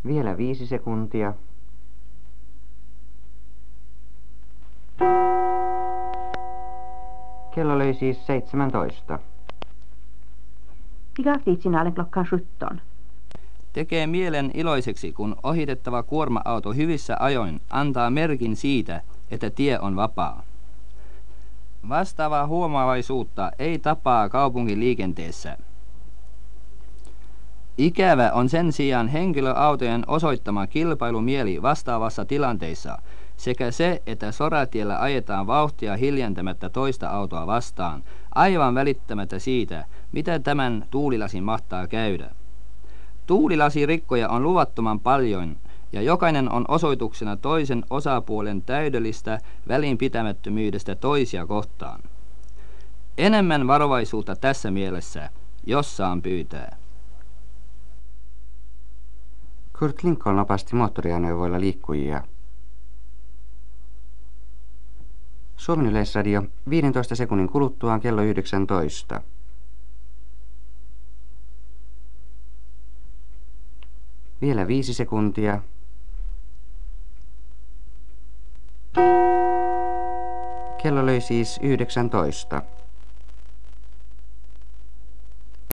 Vielä 5 sekuntia. Kello löi siis 17. Pikaktiitsinalen klockan 17. Tekee mielen iloiseksi, kun ohitettava kuorma-auto hyvissä ajoin antaa merkin siitä, että tie on vapaa. Vastaavaa huomaavaisuutta ei tapaa kaupunkiliikenteessä. Ikävä on sen sijaan henkilöautojen osoittama kilpailumieli vastaavassa tilanteissa sekä se, että soratiellä ajetaan vauhtia hiljentämättä toista autoa vastaan, aivan välittämättä siitä, mitä tämän tuulilasin mahtaa käydä. Tuulilasirikkoja on luvattoman paljon, ja jokainen on osoituksena toisen osapuolen täydellistä välinpitämättömyydestä toisia kohtaan. Enemmän varovaisuutta tässä mielessä, jos saan pyytää. Kurt Lincoln opasti moottoriajoneuvoilla liikkujia. Suomen Yleisradio 15 sekunnin kuluttua kello 19. Vielä 5 sekuntia. Kello löi siis 19.